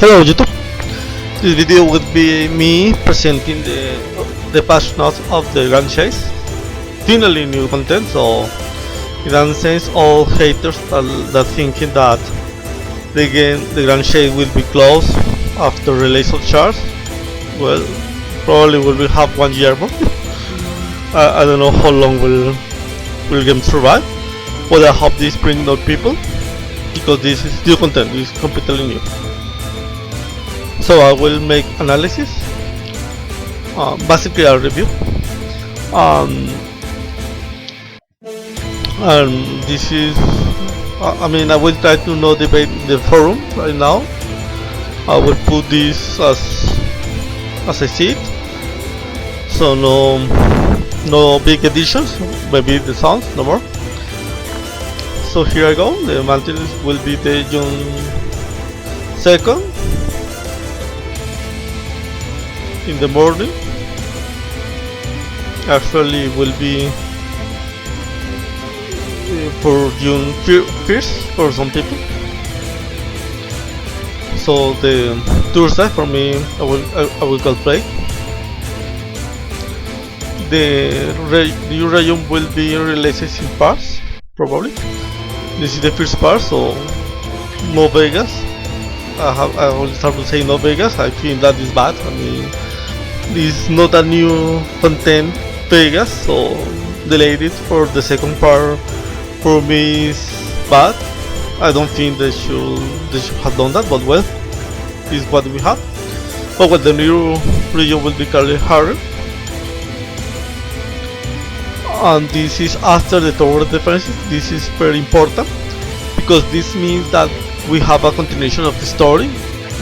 Hello YouTube. This video would be me presenting the patch notes of the Grand Chase. Finally new content, so in that sense all haters are thinking that the Grand Chase will be closed after release of Charts. Well, probably will have 1 year more. I don't know how long will game survive, but I hope this brings out people because this is new content, this is completely new. So I will make analysis, basically a review, and this is, I mean, I will try to not debate the forum right now. I will put this as I see it, so no big additions, maybe the sounds, no more. So here I go. The maintenance will be the June 2nd in the morning. Actually will be for June 1st for some people. So the Thursday for me I will calculate. The new region will be released in parts probably. This is the first part, so no Veigas. I will start to say no Veigas. I think that is bad. I mean, this is not a new content Veigas, so delayed it for the second part for me is bad. I don't think they should have done that, but well, this is what we have. But well, the new region will be called harder, and this is after the tower defenses. This is very important because this means that we have a continuation of the story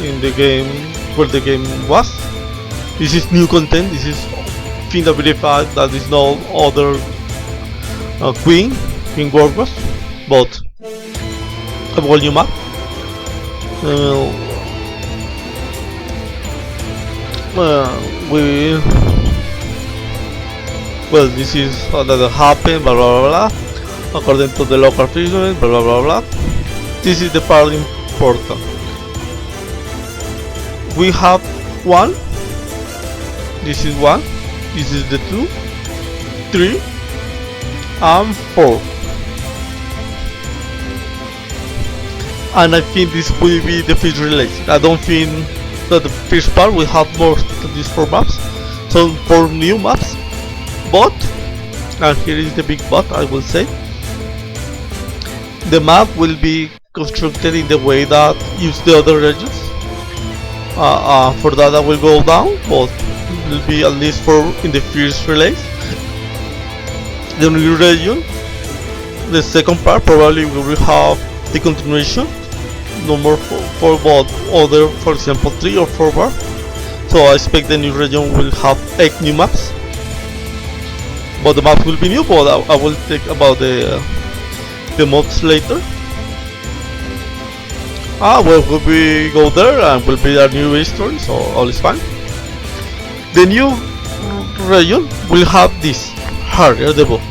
in the game where the game was. This is new content. This is thing that verified that is no other Queen Veigas, but a volume map. Well, this is that happened, blah blah blah, according to the local figures, blah blah blah blah. This is the part important. We have 1. This is 1. This is the 2, 3, and 4. And I think this will be the first release. I don't think that the first part will have more than these 4 maps. So 4 new maps. But, and here is the big but, I will say, the map will be constructed in the way that use the other regions. For that I will go down, but it will be at least 4 in the first release. The new region, the second part probably we will have the continuation, no more 4 but other, for example 3 or 4 bar. So I expect the new region will have 8 new maps. But the maps will be new, but I will think about the mods later. Well, we go there and will be a new history, so all is fine. The new region will have this harder debuff,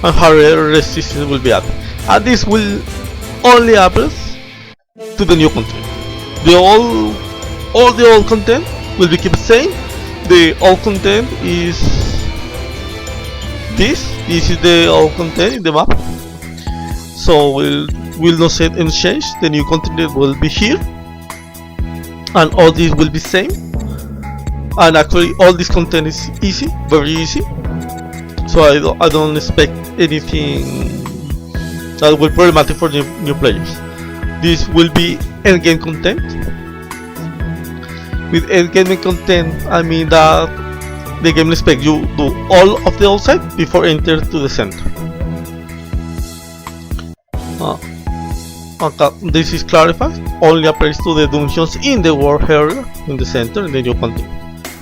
and harder resistance will be added, and this will only apply to the new content. All the old content will be kept the same. The old content is this is the old content in the map, so we'll not set any change. The new content will be here, and all this will be same. And actually all this content is easy, very easy, so I don't expect anything that will be problematic for new players. This will be endgame content. With endgame content I mean that the game expects you do all of the outside before enter to the center. Okay, this is clarified. Only applies to the dungeons in the war area in the center in the new content.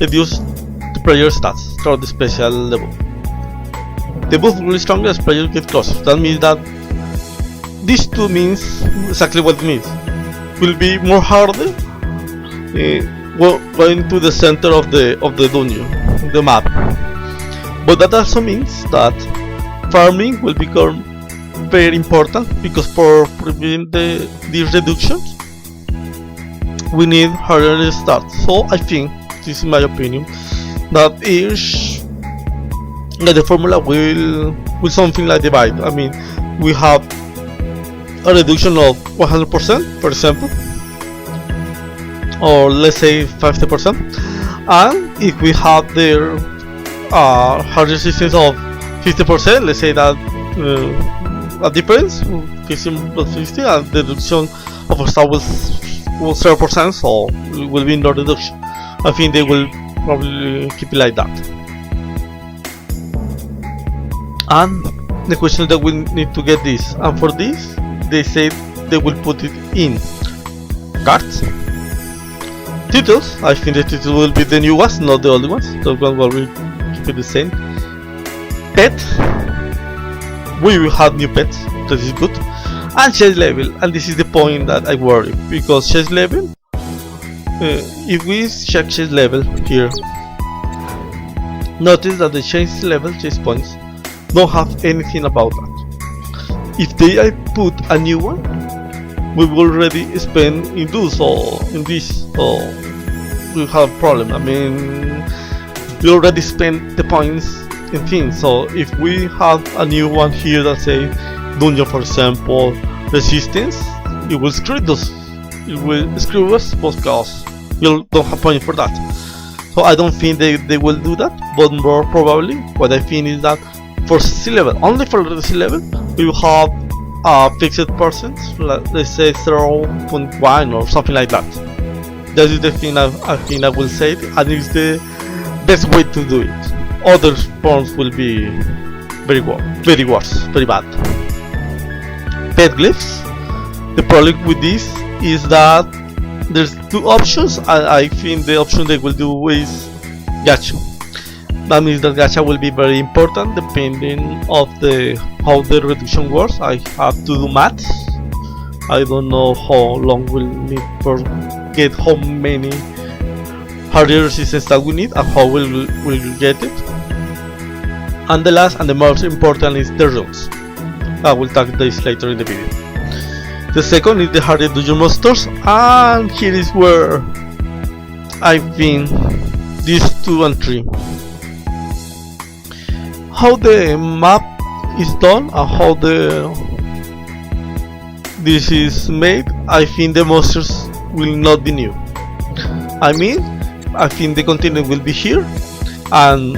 Reduce the player stats throughout the special level. The buff will be stronger as players get closer. That means that these two means exactly what it means. Will be more harder going to the center of the dungeon, the map. But that also means that farming will become very important, because for preventing these reductions we need harder start. So I think, this is my opinion, that the formula will something like divide. I mean, we have a reduction of 100%, for example, or let's say 50%, and if we have the hard resistance of 50%, let's say that a difference 15 plus 50, and the reduction of a start was 0%, so it will be no reduction. I think they will probably keep it like that. And the question is that we need to get this, and for this they say they will put it in cards. Titles, I think the title will be the new ones, not the old ones. The one will keep it the same. Pet, we will have new pets, that is good. And chase level, and this is the point that I worry, because chase level, if we check chase level here, notice that the chase level, chase points, don't have anything about that. If they put a new one, we will already spend in those or in this, or we have a problem. I mean, we already spent the points in things. So if we have a new one here that say dungeon, for example, resistance, it will screw us. It will screw us because you don't have points for that. So I don't think they will do that, but more probably what I think is that for C level, only for the C level, we will have a fixed percent, let's say 0.1 or something like that. That is the thing I think I will say, and it's the best way to do it. Other forms will be very worse, very bad. Pet glyphs. The problem with this is that there's two options, and I think the option they will do is gacha. That means that gacha will be very important depending of how the reduction works. I have to do maths. I don't know how long we'll need for get how many harder resistance that we need and how we'll get it. And the last and the most important is the runes. I will talk this later in the video. The second is the harder dungeon monsters, and here is where I think these 2 and 3. How the map is done and how this is made, I think the monsters will not be new. I mean, I think the continent will be here, and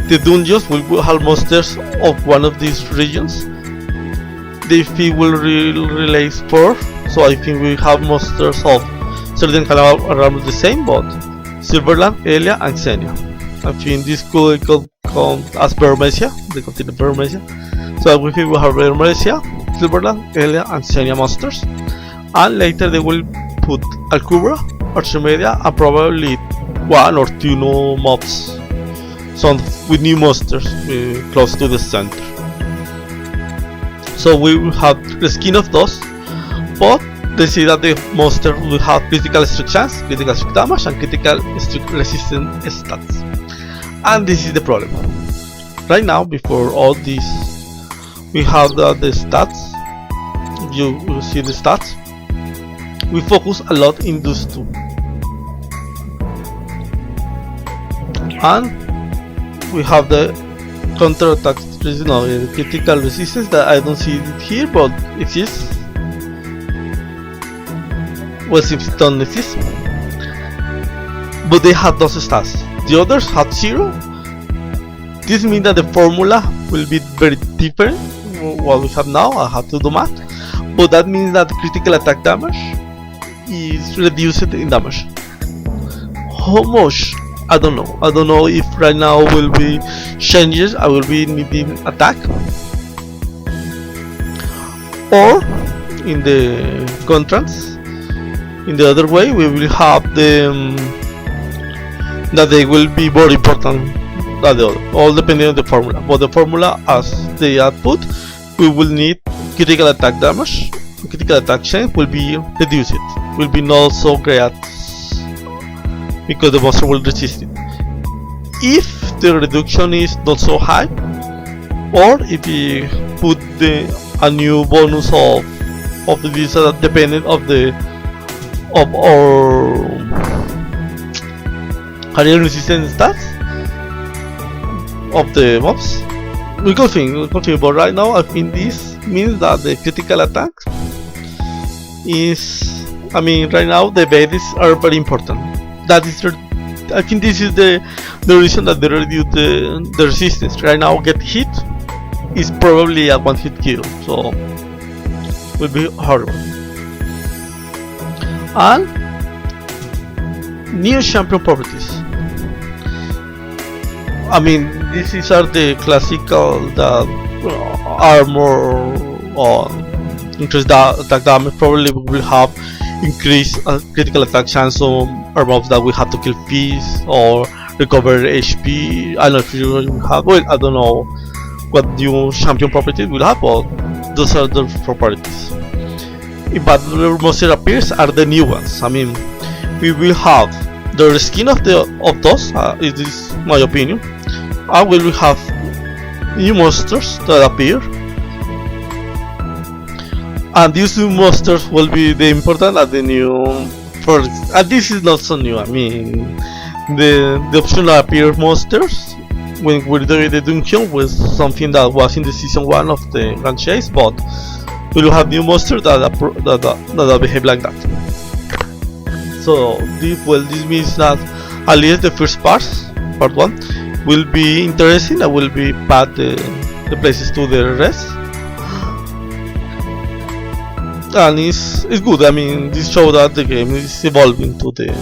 the dungeons will have monsters of one of these regions. The fee will release 4, so I think we have monsters of certain kind around the same, but Silverland, Elia, and Xenia. I think this could come as Vermesia, the continent Vermesia. So we think we have Vermesia, Silverland, Elia, and Xenia monsters, and later they will put Alcubra, Archimedia, and probably 1 or 2 new mobs, some with new monsters close to the center. So we will have the skin of those, but they see that the monster will have critical strike chance, critical strike damage, and critical strike resistance stats. And this is the problem. Right now, before all this, we have the stats. If you will see the stats, we focus a lot in those 2. And we have the counter attack, the critical resistance that I don't see it here, but it exists. Well, if it don't exist, but they have those stats. The others have 0. This means that the formula will be very different what we have now. I have to do math, but that means that critical attack damage is reduced in damage. How much? I don't know. I don't know if right now will be changes. I will be needing attack, or in the contrast, in the other way, we will have that they will be more important than the other, all depending on the formula. But the formula as the output, we will need critical attack damage. Critical attack chain will be reduced. Will be not so great because the monster will resist it. If the reduction is not so high, or if we put a new bonus of the visa depending of of our career resistance stats of the mobs. We continue, but right now I think this means that the critical attack is, I mean, right now the Veigas are very important. That is, I think this is the reason that they reduce the resistance. Right now, get hit is probably a one hit kill, so will be horrible. And new champion properties. I mean, these are the classical armor or increased attack damage. Probably will have increased critical attack chance on our mobs that we have to kill fees or recover HP. I don't know if you have. Well, I don't know what new champion properties will have, but those are the properties. If battle monster appears, are the new ones. I mean, we will have the skin of those. It is my opinion. And we will have new monsters that appear, and these new monsters will be the important and the new. And this is not so new. I mean, the optional appear monsters when we do the dungeon was something that was in the season 1 of the Grand Chase, but we will have new monsters that behave like that. So this means that at least the first part 1 will be interesting. I will be pass the places to the rest, and it's good. I mean, this shows that the game is evolving to the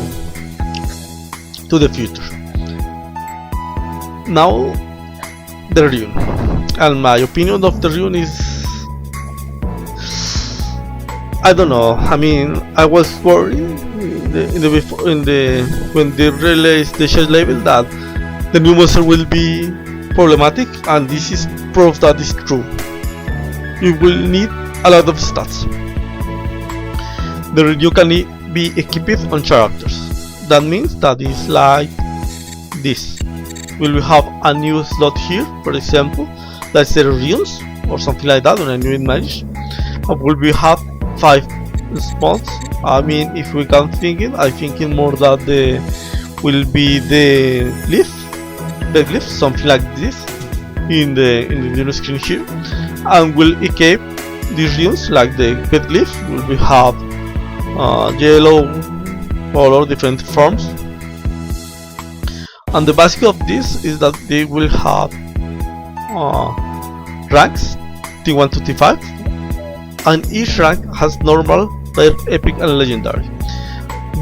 future. Now the rune, and my opinion of the rune is, I don't know. I mean, I was worried when they released the chess level that the new monster will be problematic, and this is proof that is true. You will need a lot of stats. The rune can be equipped on characters. That means that it's like this. We will have a new slot here, for example, let's say runes or something like that, on a new image, and we will have 5 spots. I mean, if we can I'm thinking more that the will be the glyph, something like this in the new screen here, and we'll equip these runes like the pet glyph. We have yellow color, different forms, and the basic of this is that they will have ranks T1 to T5, and each rank has normal, rare, epic, and legendary.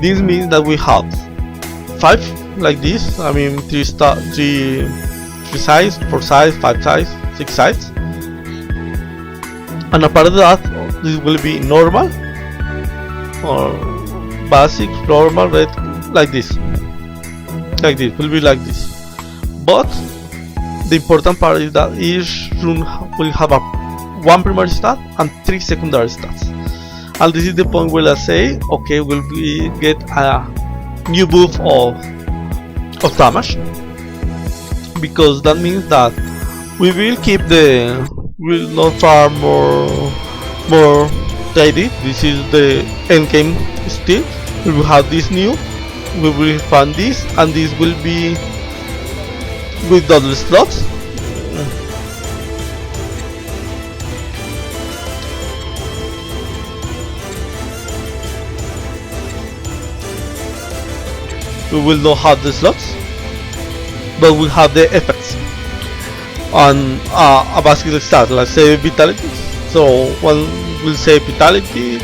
This means that we have 5 like this. I mean, 3 sides, 4 sides, 5 sides, 6 sides, and apart of that, this will be normal or basic, normal, red, like this. Will be like this. But the important part is that each rune will have 1 primary stat and 3 secondary stats. And this is the point where I say, okay, will we get a new buff of damage, because that means that we will keep will not farm more tidy. This is the end game still. We will have this new, we will find this, and this will be with double slots. We will not have the slots, but we'll have the effects on a basket stat. Let's say vitality. So one will say vitality,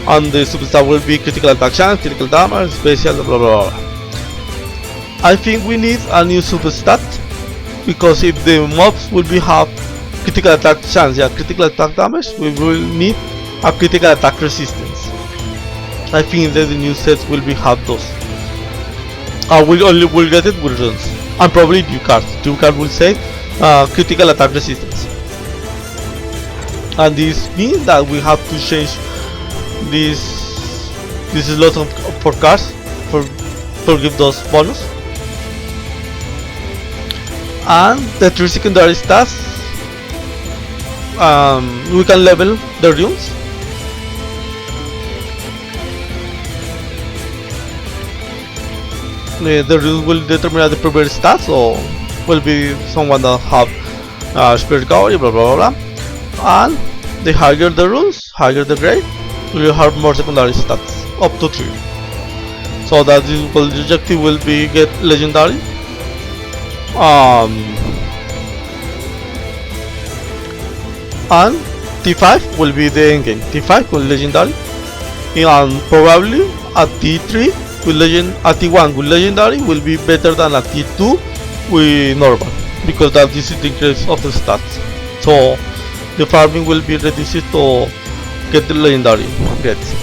and the superstar will be critical attack chance, critical damage, special, blah blah blah. I think we need a new superstat, because if the mobs will be have critical attack chance, critical attack damage, we will need a critical attack resistance. I think that the new sets will be have those. We only will get it with runes, and probably new cards. New card will say critical attack resistance, and this means that we have to change this slot for cards for give those bonus, and the 3 secondary stats. We can level the runes. the rules will determine the previous stats, or will be someone that have spirit recovery, blah blah blah blah. And the higher the rules, higher the grade, you have more secondary stats, up to 3. So that is, well, the objective will be get legendary. And T5 will be the end game. T5 will legendary, and probably at T3 with at T1 with legendary will be better than at T2 with normal, because that is the increase of the stats. So the farming will be reduced to get the legendary grades.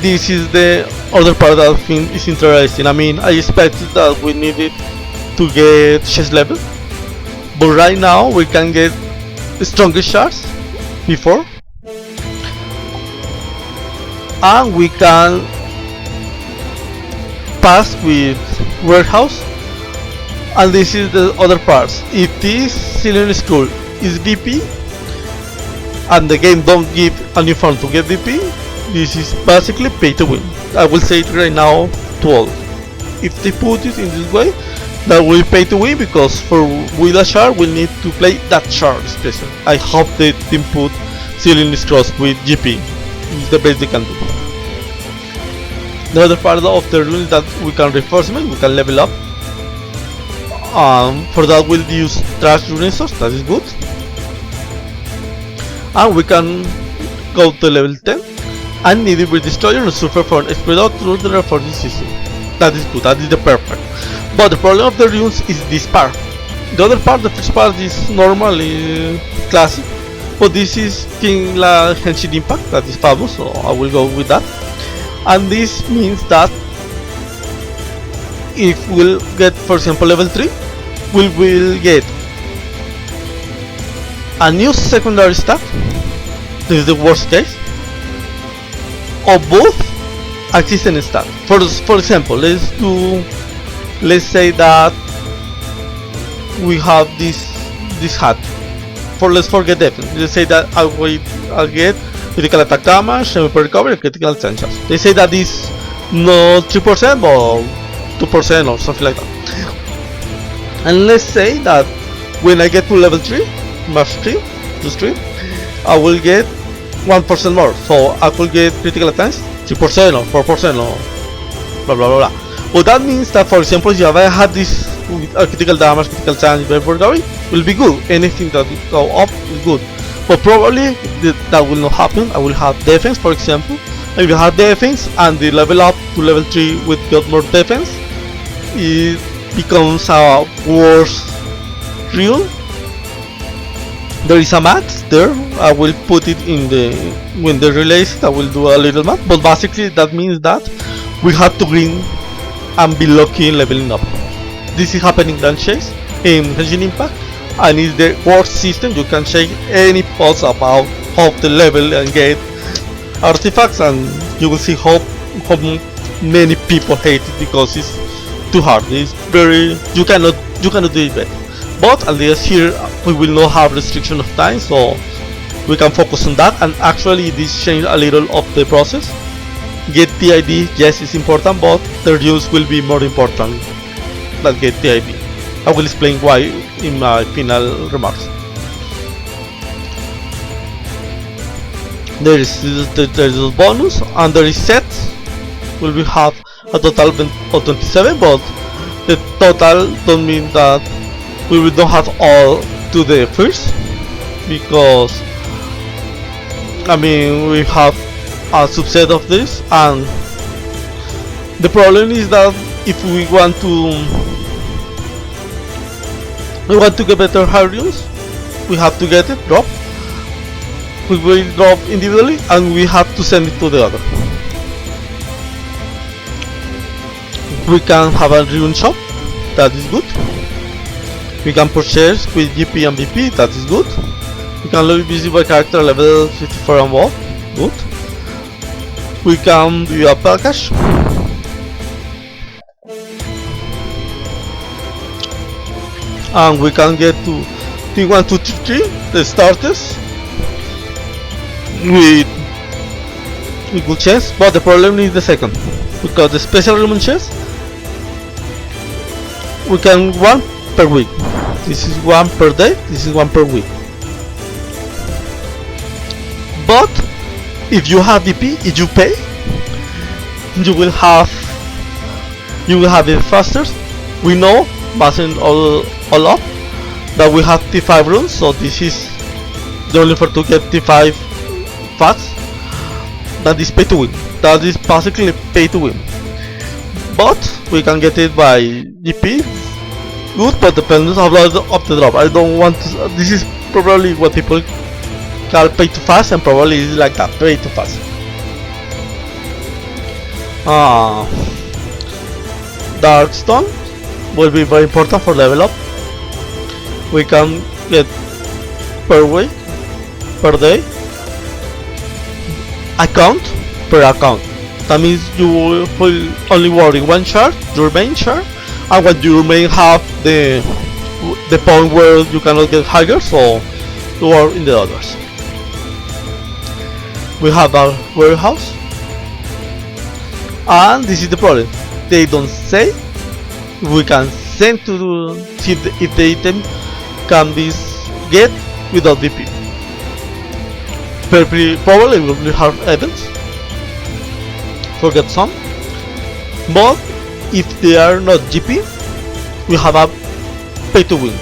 This is the other part that I think is interesting. I mean, I expected that we needed to get chess level, but right now we can get stronger shards before, and we can pass with warehouse. And this is the other parts. If this ceiling scroll is VP and the game don't give a new farm to get VP, this is basically pay to win. I will say it right now to all. If they put it in this way, that will pay to win, because for with a shard we need to play that shard special. I hope they didn't put ceiling scrolls with GP. It's the best they can do. The other part of the rule is that we can reinforcement, we can level up. For that we'll use trash resource, that is good. And we can go to level 10 and need with destroyer and suffer from spread out through the reinforcing system. That is good, that is the perfect. But the problem of the runes is this part. The other part, the first part, is normally classic, but this is King La Henshin Impact, that is fabulous, so I will go with that. And this means that if we'll get, for example, level 3, we will get a new secondary stat. This is the worst case, or both existing stat. For example, let's say that we have this hat. Let's forget defense. Let's say that I'll get critical attack damage, semi recovery, critical chances. They say that is not 3% or 2% or something like that. And let's say that when I get to level 3, match 3, plus 3, I will get 1% more. So I could get critical attacks 3% or 4% or blah blah blah blah. But that means that, for example, if I had this critical damage, critical chance, recovery, will be good. Anything that will go up is good. But probably that will not happen. I will have defense, for example. If you have defense and the level up to level 3 with got more defense, it becomes a worse rule. There is a math there. I will put it in the when they release it. I will do a little math, but basically that means that we have to green and be lucky in leveling up. This is happening in Chase in Henshin Impact, and it's the worst system. You can check any posts about how to level and get artifacts, and you will see how many people hate it because it's too hard. It's very you cannot do it better. But at least here we will not have restriction of time, so we can focus on that. And actually this changed a little of the process. Get the ID, yes, it's important, but the use will be more important than get the ID. I will explain why in my final remarks. There is a bonus, and there is set. Will we have a total of 27, but the total don't mean that we will not have all to the first, because I mean we have a subset of this, and the problem is that if we want to get better Harrions, we have to get it drop. We will drop individually, and we have to send it to the other. We can have a rune shop, that is good. We can purchase with GP and BP, that is good. We can level busy by character level 54 and above, good. We can do a package. And we can get to T1, 2, 3, the starters with good chance, but the problem is the second. because the special launches we can one per week. This is one per day, this is one per week. But if you have VP, if you pay, you will have it faster. We know, based on all up, that we have T5 runes, so this is the only for to get T5 fast. That is pay to win. That is basically pay to win. But we can get it by GP. Good, but depends on the drop. I don't want to, this is probably what people call pay to fast, and probably is like that, pay to fast. Darkstone will be very important for level up. We can get per week, per day, account per account. That means you will only worry one shard, your main shard, and when you may have the point where you cannot get higher, so you are in the others. We have our warehouse, and this is the problem. They don't say. We can send to see if the item can be get without VP. Probably we will have events. Forget some. But if they are not GP, we have a pay to win.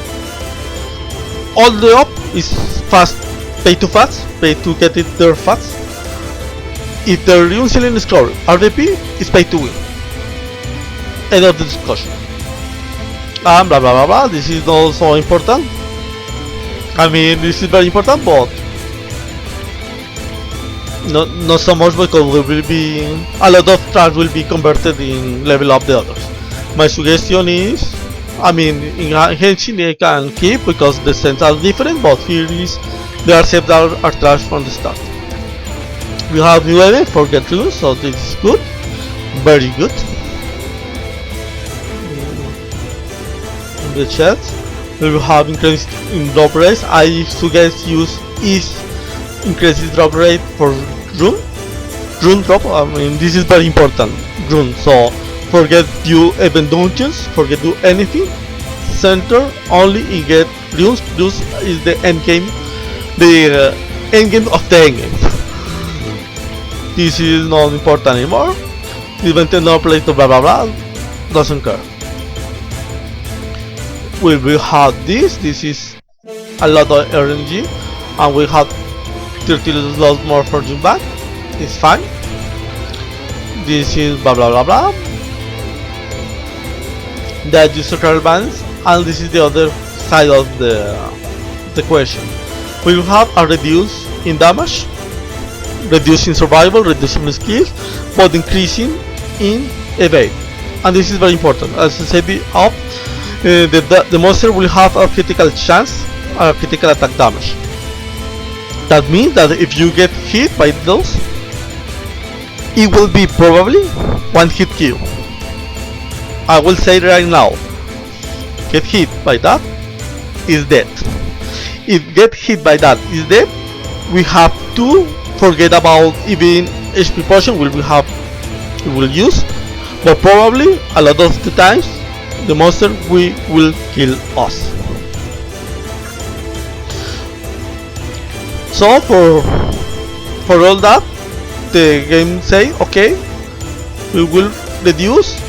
All the up is fast, pay to fast, pay to get it there fast. If the rune ceiling score RVP, is pay to win. End of the discussion. And blah blah blah blah. This is not so important. I mean, this is very important, but not so much, because there will be a lot of tracks will be converted in level up the others. My suggestion is, I mean, in Henshin they can keep because the sets are different, but here is there are sets that are trashed from the start. We have new event for get through, so this is good, very good. In the chat, we will have increased in drop rate. I suggest use increases drop rate for rune drop. I mean, this is very important. Rune. So forget you even dungeons, forget do anything. Center only in get runes. This is the end game, the end game of the end game. This is not important anymore. Even no play to blah blah blah, doesn't care. We will have this. This is a lot of RNG, and we have 30 slots more for you back. It's fine. This is blah blah blah blah. That user balance, and this is the other side of the question. We will have a reduce in damage, reducing survival, reducing skills, but increasing in evade. And this is very important. As I said up, the monster will have a critical chance, a critical attack damage. That means that if you get hit by those, it will be probably one hit kill. I will say right now, get hit by that is dead. If get hit by that is dead, we have to forget about even HP potion we will use, but probably a lot of the times the monster will kill us. So for all that, the game say okay, we will reduce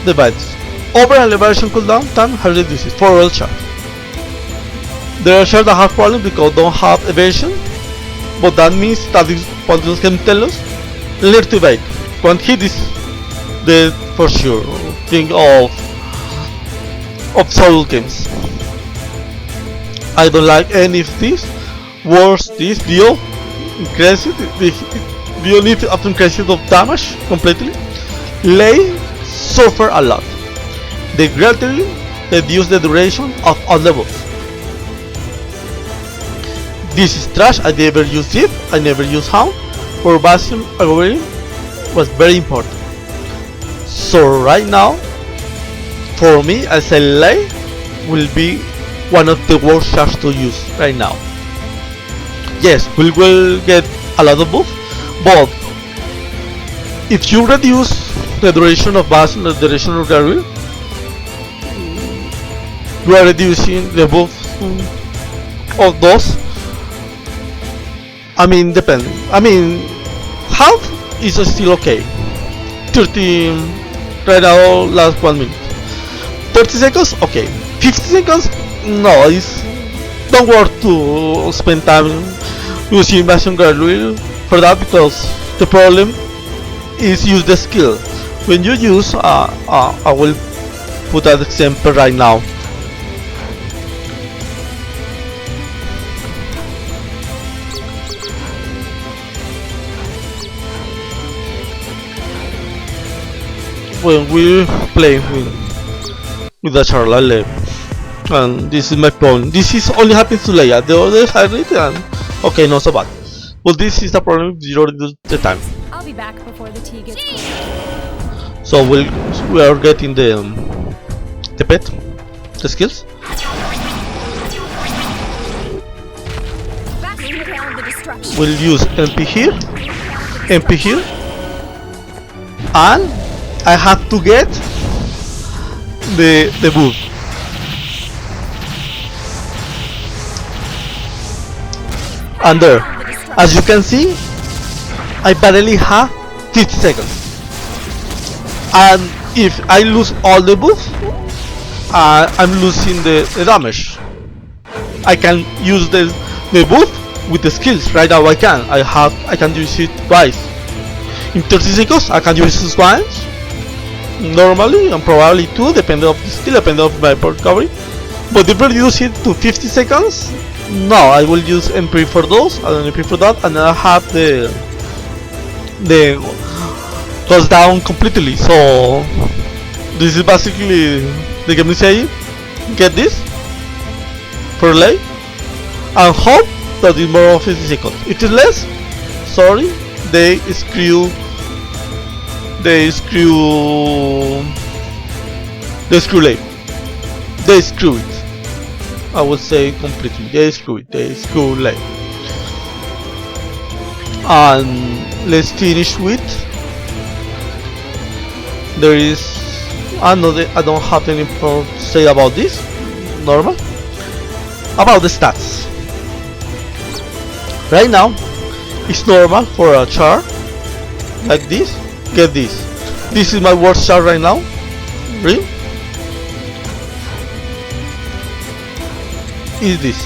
the bites. Overall evasion cooldown time has reduced for all shards. There are shards that have problems because don't have evasion, but that means that is what this game tell us. Learn to evade. One hit is dead for sure. Think of solo games. I don't like any of this. Worse, this Dio increases Dio needs up increases of damage completely. Lay suffer a lot. They greatly reduce the duration of all levels. This is trash. I never use it. I never use Hound. For Bastion algorithm was very important. So right now, for me, as a lay will be one of the worst shards to use right now. Yes, we will get a lot of buff, but if you reduce the duration of bash and the duration of gargle, we are reducing the buff of those. I mean, depending. I mean, half is still okay. 30 right now, last 1 minute. 30 seconds, okay. 50 seconds, no, it's don't work to spend time using invasion gargoyle for that, because the problem is use the skill. When you use, I will put that example right now. When we play with the Charlotte level, and this is my problem. This is only happens to Leia. The others I read and okay, not so bad. But this is the problem if you reduce the time. I'll be back before the tea gets cold. So we are getting the pet, the skills. We'll use MP here, and I have to get the buff. And there, as you can see, I barely have 50 seconds. And if I lose all the buff, I'm losing the damage. I can use the buff with the skills. Right now I can use it twice. In 30 seconds I can use it once. Normally and probably two, depending on the skill, depending on my recovery. But if I use it to 50 seconds, no, I will use MP for those and MP for that, and I have the goes down completely. So this is basically the game is saying, get this for late and hope that it's more of 50 seconds. If it's less, sorry, they screw late. They screw it. I would say completely. They screw it. They screw late. And let's finish with. There is another. I don't have any more to say about this. Normal. About the stats. Right now, it's normal for a char like this. Get this. This is my worst char right now. Really? Is this.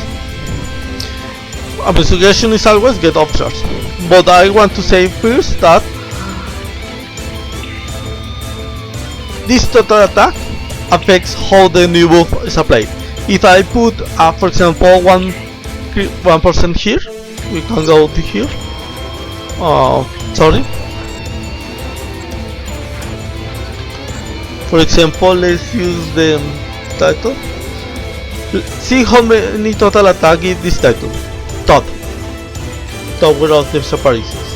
My suggestion is always get off charge. But I want to say first that this total attack affects how the new buff is applied. If I put, for example, 1% here, we can go to here. Sorry. For example, let's use the title. See how many total attack is this title. Tower of the Separations.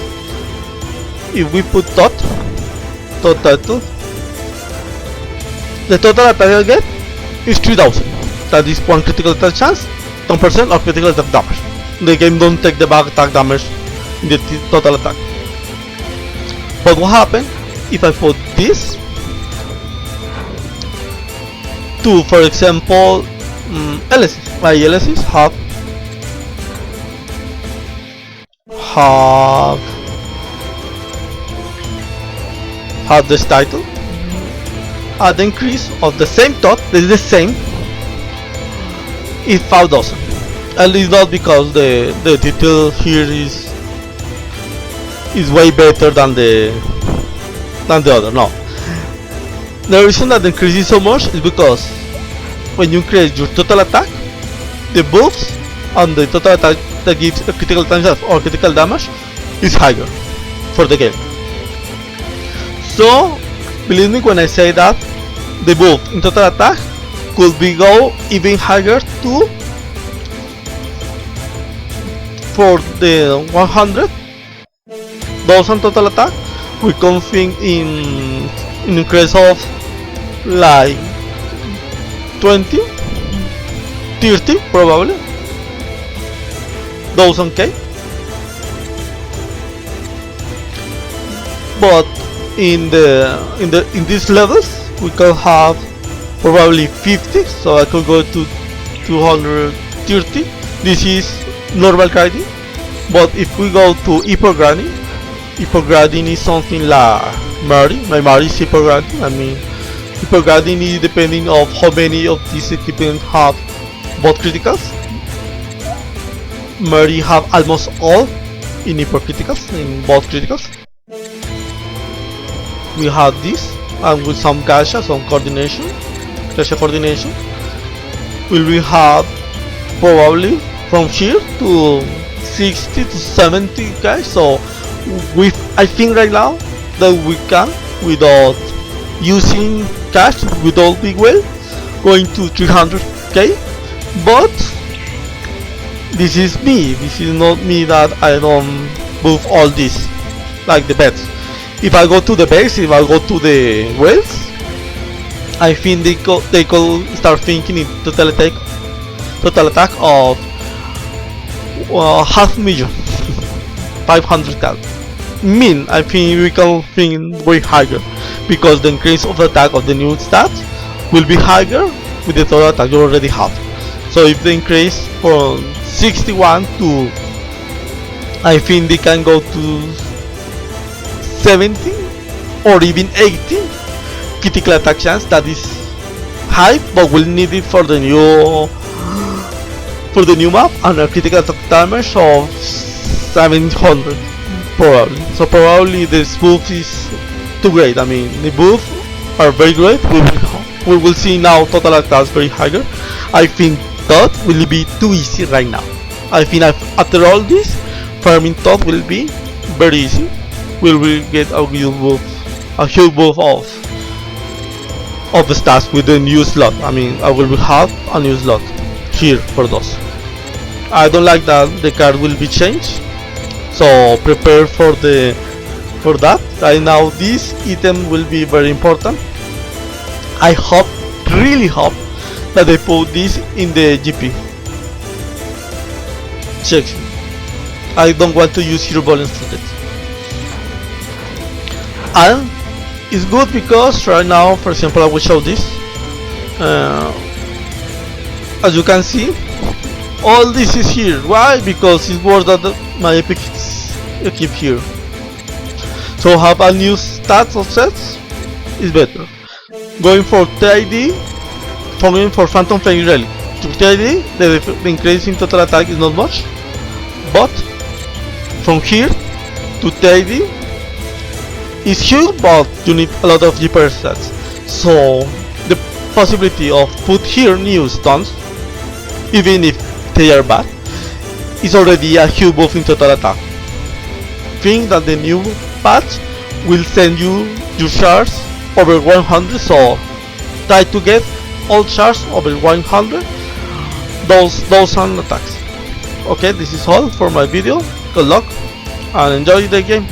If we put title, the total attack I get is 3000. That is 1 critical attack chance, 10% of critical attack damage. The game don't take the back attack damage in the total attack. But what happens if I put this to, for example, LSs? My LSs have this title at the increase of the same thought. This is the same if 5000, and it's not because the title here is way better than the other. No, the reason that increases so much is because when you increase your total attack, the buffs and the total attack that gives a critical damage or critical damage is higher for the game. So believe me when I say that the buff in total attack could be go even higher to for the 100,000 total attack. We can think in increase of like 20, 30 probably 1000k. But in these levels we can have probably 50, so I could go to 230. This is normal grinding, but if we go to hyper grinding is something like Mari. My Mari is hyper grinding. I mean, hyper grinding is depending of how many of these equipment have both criticals. Mari have almost all in hyper criticals, in both criticals. We have this, and with some gacha, some coordination, gacha coordination, we have probably from here to 60 to 70 guys. So I think right now that we can, without using cash, without big well, going to 300k. But this is me. This is not me that I don't move all this like the bets. If I go to the base, if I go to the wells, I think they could start thinking in total attack of 500,000, 500,000. I think we can think way higher, because the increase of the attack of the new stats will be higher with the total attack you already have. So if they increase from 61 to, I think they can go to 70 or even 80 critical attack chance. That is high, but we'll need it for the new map, and a critical attack damage of 700 probably. So probably this buff is too great. I mean, the buff are very great. We will see now total attack very higher. I think that will be too easy right now. I think after all this, farming top will be very easy. We will get a huge buff of the stats with the new slot. I mean, I will have a new slot here for those. I don't like that the card will be changed, so prepare for that. Right now this item will be very important. I really hope that they put this in the GP section. I don't want to use hero balance for it. And it's good because right now, for example, I will show this. As you can see, all this is here. Why? Because it's worth that my epic keep here. So have a new stats of sets is better. Going for TID, going for Phantom Flame Relic. To TID, the increase in total attack is not much, but from here to TID is huge, but you need a lot of GP stats. So the possibility of put here new stuns, even if they are bad, is already a huge buff in total attack. Think that the new patch will send you your shards over 100, so try to get all shards over 100. Those are attacks. Okay, this is all for my video. Good luck and enjoy the game.